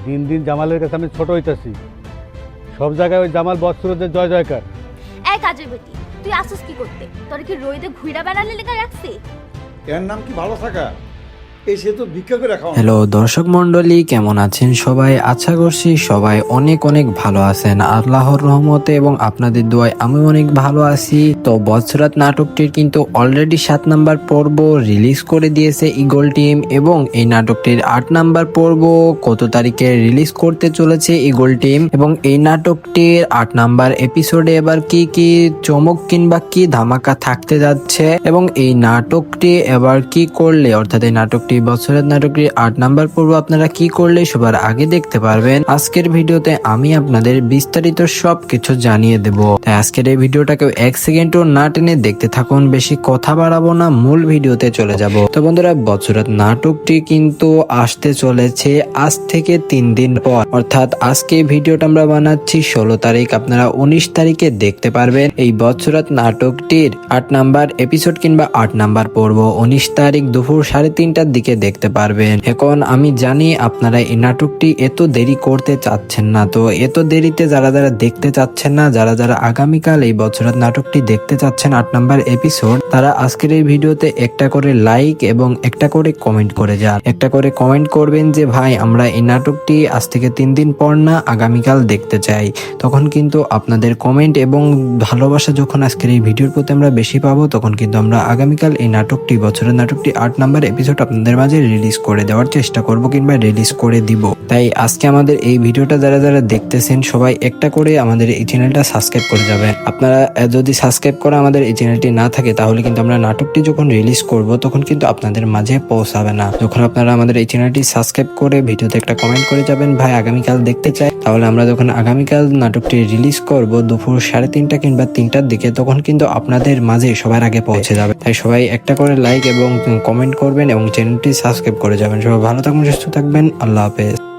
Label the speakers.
Speaker 1: দিন দিন জামালের কাছে আমি ছোট হইতাছি। সব জায়গায় ওই জামাল বৎসরদের জয় জয়কার।
Speaker 2: এই কাজের বেটি, তুই আসছিস কি করতে? তোর কি রইদে ঘুইরা বেড়ালে লেখা রাখছি?
Speaker 3: এর নাম কি ভালো থাকা? সে তো ভিক্ষা করে খাওয়া।
Speaker 4: হ্যালো দর্শক মন্ডলী, কেমন আছেন সবাই? আশা করছি সবাই অনেক অনেক ভালো আছেন আল্লাহর রহমতে এবং আপনাদের দোয়ায় আমি অনেক ভালো আছি। তো বৎসরাত নাটকটির কিন্তু অলরেডি 7 নাম্বার পর্ব রিলিজ করে দিয়েছে ইগল টিম এবং এই নাটকটির 8 নাম্বার পর্ব কত তারিখে রিলিজ করতে চলেছে ইগল টিম এবং এই নাটকটির 8 নাম্বার এপিসোডে এবার কি কি চমক কিংবা কি ধামাকা থাকতে যাচ্ছে এবং এই নাটকটি এবার কি করলে, অর্থাৎ এই নাটকটি বছরের নাটকটির 8 নাম্বার পর্ব আপনারা কি করলে সবার আগে দেখতে পারবেন। আজকের ভিডিওতে আমি আপনাদের বিস্তারিত সবকিছু জানিয়ে দেব, তাই আজকের এই ভিডিওটাকে 1 সেকেন্ডও না টেনে দেখতে থাকুন। বেশি কথা বাড়াবো না, মূল ভিডিওতে চলে যাব। তো বন্ধুরা, বছরের নাটকটি কিন্তু আসতে চলেছে আজ থেকে 3 দিন পর, অর্থাৎ আজকে ভিডিওটা আমরা বানাচ্ছি 16 তারিখ, আপনারা 19 তারিখে দেখতে পারবেন এই বছরাত নাটকটির 8 নাম্বার এপিসোড কিংবা 8 নাম্বার পর্ব 19 তারিখ দুপুর 3:30টার দিকে দেখতে পারবেন। এখন আমি জানি আপনারা এই নাটকটি এত দেরি করতে চাচ্ছেন না, তো এত দেরিতে যারা যারা দেখতে চাচ্ছেন না, যারা যারা আগামীকাল এই বছরের নাটকটি দেখতে চাচ্ছেন 8 নাম্বার এপিসোড, তারা আজকের এই ভিডিওতে একটা করে লাইক এবং একটা করে কমেন্ট করে যান। একটা করে কমেন্ট করবেন যে ভাই আমরা এই নাটকটি আজ থেকে 3 দিন পর না আগামীকাল দেখতে চাই। তখন কিন্তু আপনাদের কমেন্ট এবং ভালোবাসা যখন আজকের এই ভিডিওর প্রতি আমরা বেশি পাবো, তখন কিন্তু আমরা আগামীকাল এই নাটকটি বছরের নাটকটি 8 নাম্বার এপিসোড আপনাদের মাঝে রিলিজ করে দেওয়ার চেষ্টা করব কিংবা রিলিজ করে দিব। তাই আজকে আমাদের এই ভিডিওটা যারা যারা দেখতেছেন সবাই একটা করে আমাদের এই চ্যানেলটা সাবস্ক্রাইব করে যাবেন। আপনারা যদি সাবস্ক্রাইব করা আমাদের এই চ্যানেলটি না থাকে তাহলে কিন্তু আমরা নাটকটি যখন রিলিজ করব তখন কিন্তু আপনাদের মাঝে পৌঁছাবে না। যখন আপনারা আমাদের এই চ্যানেলটি সাবস্ক্রাইব করে ভিডিওতে একটা কমেন্ট করে যাবেন ভাই আগামীকাল দেখতে চাই, তাহলে আমরা যখন আগামীকাল নাটকটি রিলিজ করব দুপুর 3:30 কিংবা 3টার দিকে, তখন কিন্তু আপনাদের মাঝে সবার আগে পৌঁছে যাবে। তাই সবাই একটা করে লাইক এবং কমেন্ট করবেন এবং চ্যানেলটি সাবস্ক্রাইব করে যাবেন। সবাই ভালো থাকবেন, সুস্থ থাকবেন, আল্লাহ হাফেজ।